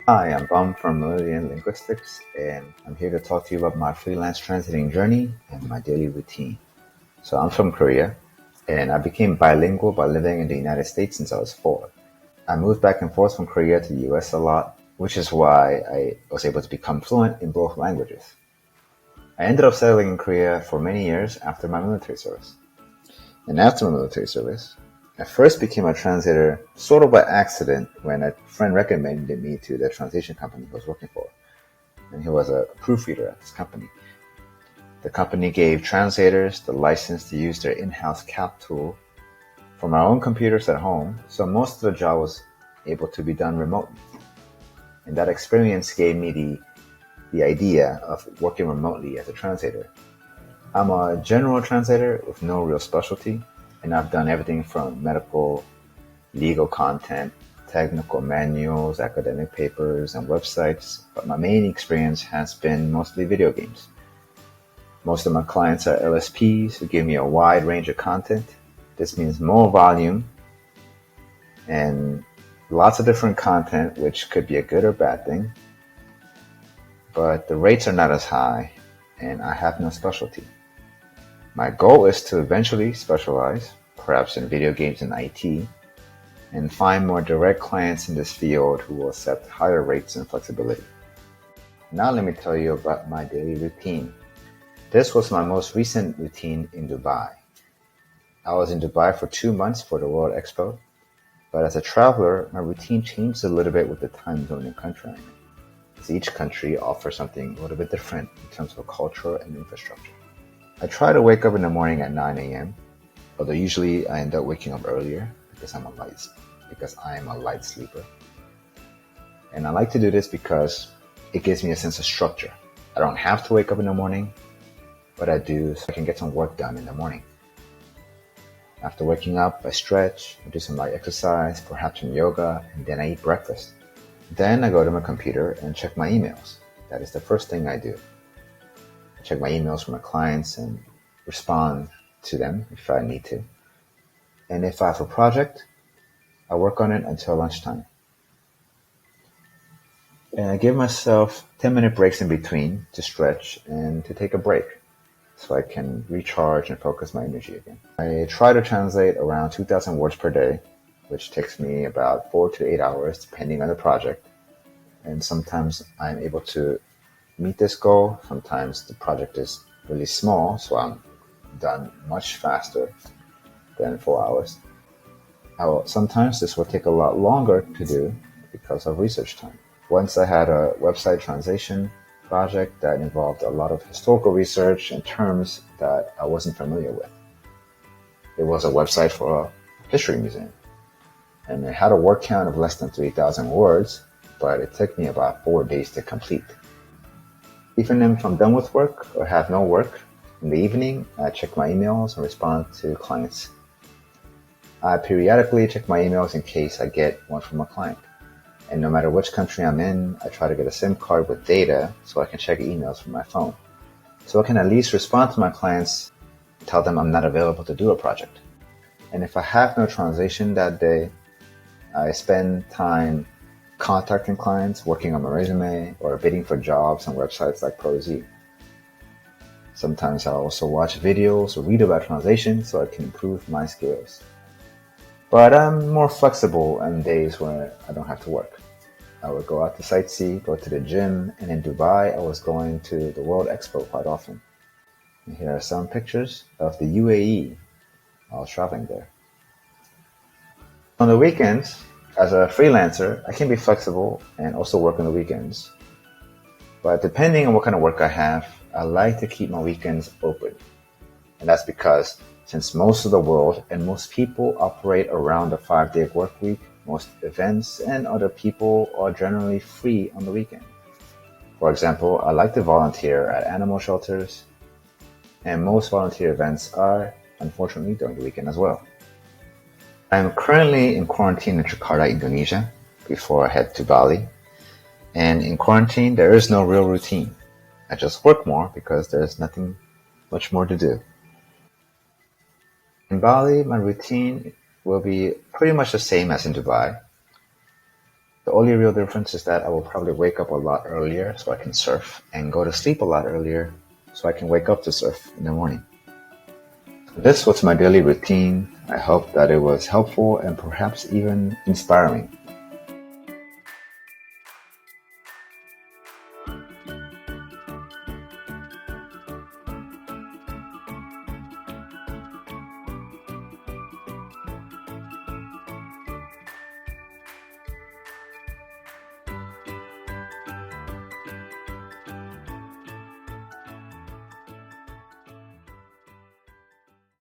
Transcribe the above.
Hi, I'm Bum from Meridian Linguistics, and I'm here to talk to you about my freelance translating journey and my daily routine. So I'm from Korea, and I became bilingual by living in the United States since I was 4. I moved back and forth from Korea to the US a lot, which is why I was able to become fluent in both languages. I ended up settling in Korea for many years after my military service. And after my military service, I first became a translator sort of by accident when a friend recommended me to the translation company he was working for. And he was a proofreader at this company. The company gave translators the license to use their in-house CAP tool from our own computers at home, so most of the job was able to be done remotely. And that experience gave me the idea of working remotely as a translator. I'm a general translator with no real specialty, and I've done everything from medical, legal content, technical manuals, academic papers, and websites, but my main experience has been mostly video games. Most of my clients are LSPs who give me a wide range of content. This means more volume and lots of different content, which could be a good or bad thing, but the rates are not as high, and I have no specialty. My goal is to eventually specialize, perhaps in video games and IT, and find more direct clients in this field who will accept higher rates and flexibility. Now let me tell you about my daily routine. This was my most recent routine in Dubai. I was in Dubai for 2 months for the World Expo, but as a traveler, my routine changed a little bit with the time zone and country I'm in, as each country offers something a little bit different in terms of culture and infrastructure. I try to wake up in the morning at 9 a.m., although usually I end up waking up earlier because I am a light sleeper. And I like to do this because it gives me a sense of structure. I don't have to wake up in the morning, but I do so I can get some work done in the morning. After waking up, I stretch, I do some light exercise, perhaps some yoga, and then I eat breakfast. Then I go to my computer and check my emails. That is the first thing I do. I check my emails from my clients and respond to them if I need to. And if I have a project, I work on it until lunchtime. And I give myself 10-minute breaks in between to stretch and to take a break so I can recharge and focus my energy again. I try to translate around 2,000 words per day, which takes me about 4 to 8 hours depending on the project. And sometimes I'm able to meet this goal. Sometimes the project is really small, so I'm done much faster than 4 hours. Sometimes this will take a lot longer to do because of research time. Once I had a website translation project that involved a lot of historical research and terms that I wasn't familiar with. It was a website for a history museum, and it had a word count of less than 3,000 words, but it took me about 4 days to complete. Even if I'm done with work or have no work, in the evening, I check my emails and respond to clients. I periodically check my emails in case I get one from a client. And no matter which country I'm in, I try to get a SIM card with data so I can check emails from my phone. So I can at least respond to my clients, tell them I'm not available to do a project. And if I have no translation that day, I spend time contacting clients, working on my resume, or bidding for jobs on websites like ProZ. Sometimes I also watch videos or read about translation so I can improve my skills. But I'm more flexible on days when I don't have to work. I would go out to sightsee, go to the gym, and in Dubai I was going to the World Expo quite often. And here are some pictures of the UAE while traveling there. On the weekends, as a freelancer, I can be flexible and also work on the weekends. But depending on what kind of work I have, I like to keep my weekends open. And that's because since most of the world and most people operate around a 5-day work week, most events and other people are generally free on the weekend. For example, I like to volunteer at animal shelters, and most volunteer events are, unfortunately, during the weekend as well. I'm currently in quarantine in Jakarta, Indonesia, before I head to Bali. And in quarantine, there is no real routine. I just work more because there's nothing much more to do. In Bali, my routine will be pretty much the same as in Dubai. The only real difference is that I will probably wake up a lot earlier so I can surf, and go to sleep a lot earlier so I can wake up to surf in the morning. This was my daily routine. I hope that it was helpful and perhaps even inspiring.